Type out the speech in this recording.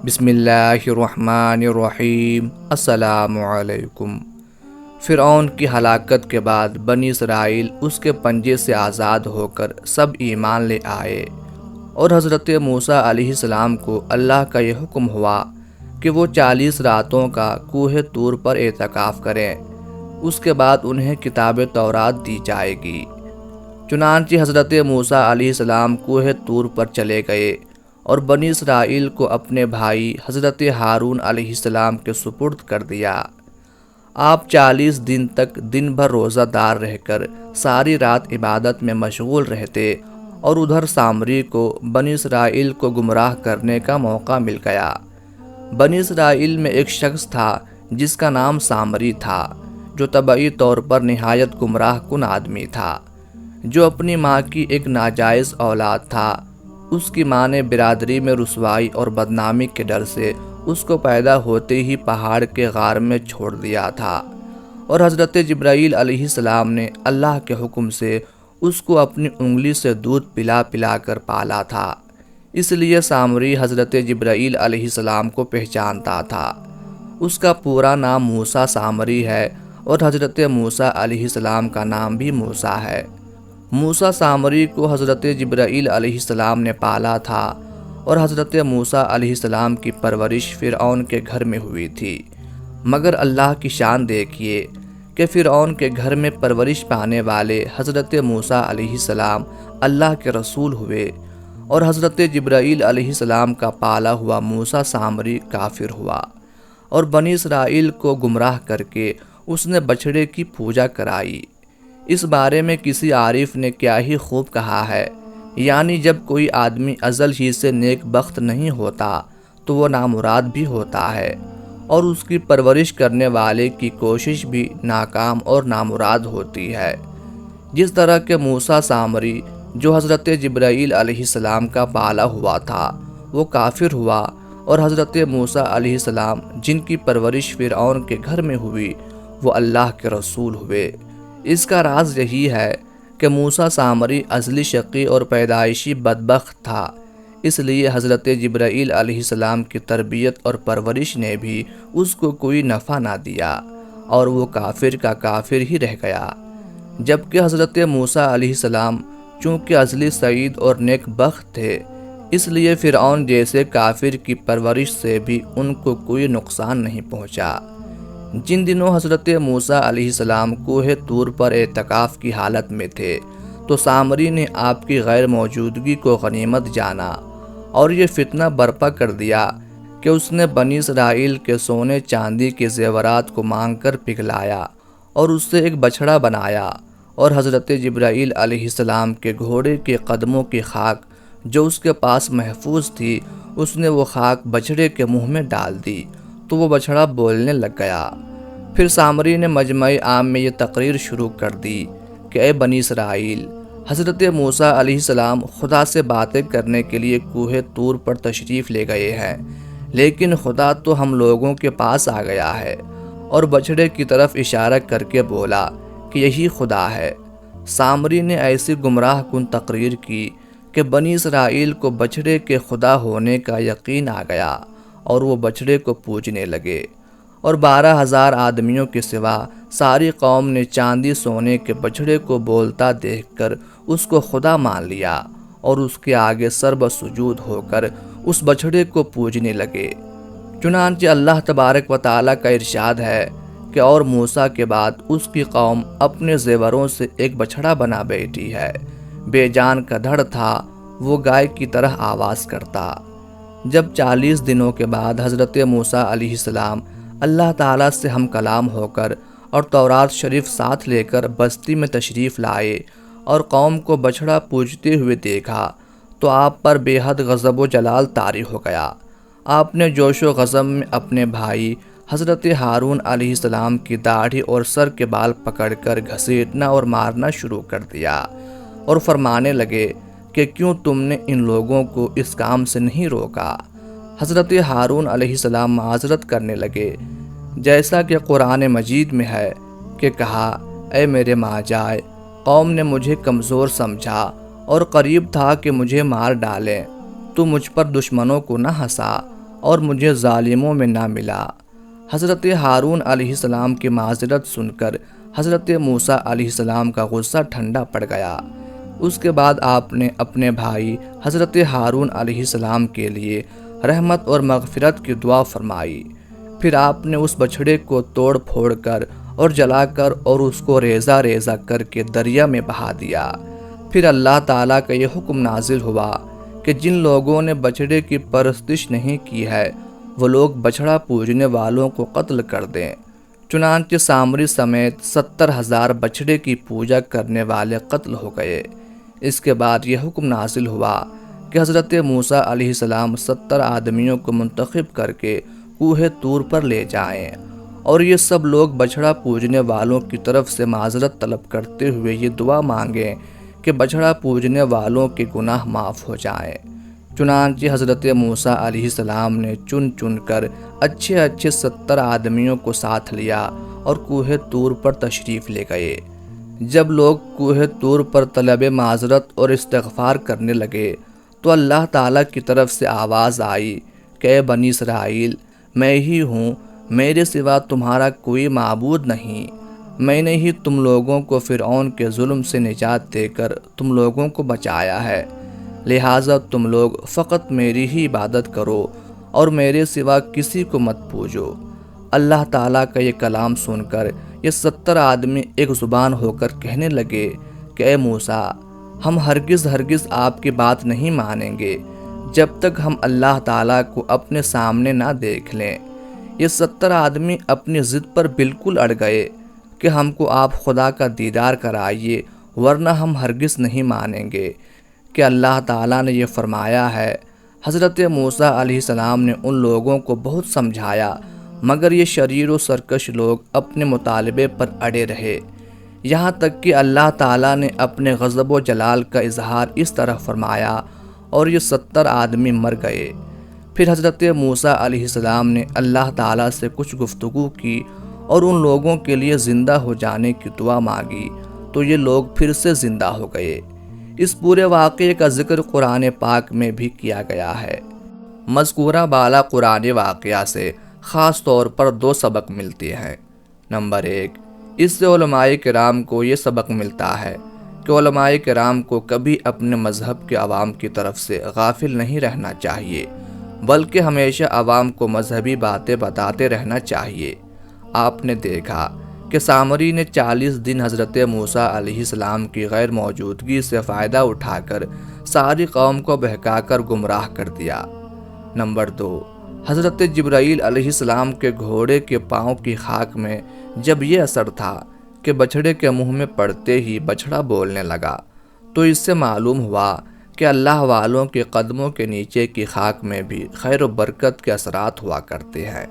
بسم اللہ الرحمن الرحیم۔ السلام علیکم۔ فرعون کی ہلاکت کے بعد بنی اسرائیل اس کے پنجے سے آزاد ہو کر سب ایمان لے آئے، اور حضرت موسیٰ علیہ السلام کو اللہ کا یہ حکم ہوا کہ وہ 40 راتوں کا کوہ طور پر اعتکاف کریں۔ اس کے بعد انہیں کتاب تورات دی جائے گی۔ چنانچہ حضرت موسیٰ علیہ السلام کوہ طور پر چلے گئے اور بنی اسرائیل کو اپنے بھائی حضرت ہارون علیہ السلام کے سپرد کر دیا۔ آپ 40 دن تک دن بھر روزہ دار رہ کر ساری رات عبادت میں مشغول رہتے، اور ادھر سامری کو بنی اسرائیل کو گمراہ کرنے کا موقع مل گیا۔ بنی اسرائیل میں ایک شخص تھا جس کا نام سامری تھا، جو طبعی طور پر نہایت گمراہ کن آدمی تھا، جو اپنی ماں کی ایک ناجائز اولاد تھا۔ اس کی ماں نے برادری میں رسوائی اور بدنامی کے ڈر سے اس کو پیدا ہوتے ہی پہاڑ کے غار میں چھوڑ دیا تھا، اور حضرت جبرائیل علیہ السلام نے اللہ کے حکم سے اس کو اپنی انگلی سے دودھ پلا پلا کر پالا تھا۔ اس لیے سامری حضرت جبرائیل علیہ السلام کو پہچانتا تھا۔ اس کا پورا نام موسیٰ سامری ہے، اور حضرت موسیٰ علیہ السلام کا نام بھی موسیٰ ہے۔ موسیٰ سامری کو حضرت جبرائیل علیہ السلام نے پالا تھا، اور حضرت موسیٰ علیہ السلام کی پرورش فرعون کے گھر میں ہوئی تھی۔ مگر اللہ کی شان دیکھیے کہ فرعون کے گھر میں پرورش پانے والے حضرت موسیٰ علیہ السلام اللہ کے رسول ہوئے، اور حضرت جبرائیل علیہ السلام کا پالا ہوا موسیٰ سامری کافر ہوا، اور بنی اسرائیل کو گمراہ کر کے اس نے بچھڑے کی پوجا کرائی۔ اس بارے میں کسی عارف نے کیا ہی خوب کہا ہے، یعنی جب کوئی آدمی ازل ہی سے نیک بخت نہیں ہوتا تو وہ نامراد بھی ہوتا ہے، اور اس کی پرورش کرنے والے کی کوشش بھی ناکام اور نامراد ہوتی ہے۔ جس طرح کہ موسیٰ سامری جو حضرت جبرائیل علیہ السلام کا پالا ہوا تھا وہ کافر ہوا، اور حضرت موسیٰ علیہ السلام جن کی پرورش فرعون کے گھر میں ہوئی وہ اللہ کے رسول ہوئے۔ اس کا راز یہی ہے کہ موسیٰ سامری ازلی شقی اور پیدائشی بدبخت تھا، اس لیے حضرت جبرائیل علیہ السلام کی تربیت اور پرورش نے بھی اس کو کوئی نفع نہ دیا، اور وہ کافر کا کافر ہی رہ گیا۔ جبکہ حضرت موسیٰ علیہ السلام چونکہ ازلی سعید اور نیک بخت تھے، اس لیے فرعون جیسے کافر کی پرورش سے بھی ان کو کوئی نقصان نہیں پہنچا۔ جن دنوں حضرت موسیٰ علیہ السلام کوہ طور پر اعتکاف کی حالت میں تھے تو سامری نے آپ کی غیر موجودگی کو غنیمت جانا، اور یہ فتنہ برپا کر دیا کہ اس نے بنی اسرائیل کے سونے چاندی کے زیورات کو مانگ کر پگھلایا، اور اس سے ایک بچھڑا بنایا، اور حضرت جبرائیل علیہ السلام کے گھوڑے کے قدموں کی خاک جو اس کے پاس محفوظ تھی، اس نے وہ خاک بچھڑے کے منہ میں ڈال دی تو وہ بچھڑا بولنے لگ گیا۔ پھر سامری نے مجمع عام میں یہ تقریر شروع کر دی کہ اے بنی اسرائیل، حضرت موسیٰ علیہ السلام خدا سے باتیں کرنے کے لیے کوہ طور پر تشریف لے گئے ہیں، لیکن خدا تو ہم لوگوں کے پاس آ گیا ہے، اور بچھڑے کی طرف اشارہ کر کے بولا کہ یہی خدا ہے۔ سامری نے ایسی گمراہ کن تقریر کی کہ بنی اسرائیل کو بچھڑے کے خدا ہونے کا یقین آ گیا، اور وہ بچھڑے کو پوجنے لگے، اور 12,000 آدمیوں کے سوا ساری قوم نے چاندی سونے کے بچھڑے کو بولتا دیکھ کر اس کو خدا مان لیا، اور اس کے آگے سر سجود ہو کر اس بچھڑے کو پوجنے لگے۔ چنانچہ اللہ تبارک و تعالیٰ کا ارشاد ہے کہ اور موسیٰ کے بعد اس کی قوم اپنے زیوروں سے ایک بچھڑا بنا بیٹھی ہے، بے جان کا دھڑ تھا، وہ گائے کی طرح آواز کرتا۔ جب 40 دنوں کے بعد حضرت موسیٰ علیہ السلام اللہ تعالیٰ سے ہم کلام ہو کر اور تورات شریف ساتھ لے کر بستی میں تشریف لائے، اور قوم کو بچھڑا پوجتے ہوئے دیکھا تو آپ پر بے حد غضب و جلال طاری ہو گیا۔ آپ نے جوش و غضب میں اپنے بھائی حضرت ہارون علیہ السلام کی داڑھی اور سر کے بال پکڑ کر گھسیٹنا اور مارنا شروع کر دیا، اور فرمانے لگے کہ کیوں تم نے ان لوگوں کو اس کام سے نہیں روکا؟ حضرت ہارون علیہ السلام معذرت کرنے لگے، جیسا کہ قرآن مجید میں ہے کہ کہا، اے میرے ماں جائے، قوم نے مجھے کمزور سمجھا اور قریب تھا کہ مجھے مار ڈالیں، تو مجھ پر دشمنوں کو نہ ہنسا اور مجھے ظالموں میں نہ ملا۔ حضرت ہارون علیہ السلام کی معذرت سن کر حضرت موسیٰ علیہ السلام کا غصہ ٹھنڈا پڑ گیا۔ اس کے بعد آپ نے اپنے بھائی حضرت ہارون علیہ السلام کے لیے رحمت اور مغفرت کی دعا فرمائی۔ پھر آپ نے اس بچھڑے کو توڑ پھوڑ کر اور جلا کر اور اس کو ریزہ ریزہ کر کے دریا میں بہا دیا۔ پھر اللہ تعالیٰ کا یہ حکم نازل ہوا کہ جن لوگوں نے بچھڑے کی پرستش نہیں کی ہے وہ لوگ بچھڑا پوجنے والوں کو قتل کر دیں۔ چنانچہ سامری سمیت 70,000 بچھڑے کی پوجا کرنے والے قتل ہو گئے۔ اس کے بعد یہ حکم نازل ہوا کہ حضرت موسیٰ علیہ السلام 70 آدمیوں کو منتخب کر کے کوہ طور پر لے جائیں اور یہ سب لوگ بچھڑا پوجنے والوں کی طرف سے معذرت طلب کرتے ہوئے یہ دعا مانگیں کہ بچھڑا پوجنے والوں کے گناہ معاف ہو جائیں۔ چنانچہ حضرت موسیٰ علیہ السلام نے چن چن کر اچھے 70 آدمیوں کو ساتھ لیا اور کوہ طور پر تشریف لے گئے۔ جب لوگ کوہ طور پر طلب معذرت اور استغفار کرنے لگے تو اللہ تعالیٰ کی طرف سے آواز آئی کہ اے بنی اسرائیل، میں ہی ہوں، میرے سوا تمہارا کوئی معبود نہیں۔ میں نے ہی تم لوگوں کو فرعون کے ظلم سے نجات دے کر تم لوگوں کو بچایا ہے، لہٰذا تم لوگ فقط میری ہی عبادت کرو اور میرے سوا کسی کو مت پوجو۔ اللہ تعالیٰ کا یہ کلام سن کر یہ 70 آدمی ایک زبان ہو کر کہنے لگے کہ اے موسیٰ، ہم ہرگز آپ کی بات نہیں مانیں گے جب تک ہم اللہ تعالیٰ کو اپنے سامنے نہ دیکھ لیں۔ یہ 70 آدمی اپنی ضد پر بالکل اڑ گئے کہ ہم کو آپ خدا کا دیدار کرائیے ورنہ ہم ہرگز نہیں مانیں گے کہ اللہ تعالیٰ نے یہ فرمایا ہے۔ حضرت موسیٰ علیہ السلام نے ان لوگوں کو بہت سمجھایا مگر یہ شریر و سرکش لوگ اپنے مطالبے پر اڑے رہے، یہاں تک کہ اللہ تعالیٰ نے اپنے غضب و جلال کا اظہار اس طرح فرمایا اور یہ 70 آدمی مر گئے۔ پھر حضرت موسیٰ علیہ السلام نے اللہ تعالیٰ سے کچھ گفتگو کی اور ان لوگوں کے لیے زندہ ہو جانے کی دعا مانگی تو یہ لوگ پھر سے زندہ ہو گئے۔ اس پورے واقعے کا ذکر قرآن پاک میں بھی کیا گیا ہے۔ مذکورہ بالا قرآن واقعہ سے خاص طور پر 2 سبق ملتے ہیں۔ نمبر 1، اس سے علماء کرام کو یہ سبق ملتا ہے کہ علماء کرام کو کبھی اپنے مذہب کے عوام کی طرف سے غافل نہیں رہنا چاہیے بلکہ ہمیشہ عوام کو مذہبی باتیں بتاتے رہنا چاہیے۔ آپ نے دیکھا کہ سامری نے 40 دن حضرت موسیٰ علیہ السلام کی غیر موجودگی سے فائدہ اٹھا کر ساری قوم کو بہکا کر گمراہ کر دیا۔ نمبر 2، حضرت جبرائیل علیہ السلام کے گھوڑے کے پاؤں کی خاک میں جب یہ اثر تھا کہ بچھڑے کے منہ میں پڑتے ہی بچھڑا بولنے لگا تو اس سے معلوم ہوا کہ اللہ والوں کے قدموں کے نیچے کی خاک میں بھی خیر و برکت کے اثرات ہوا کرتے ہیں۔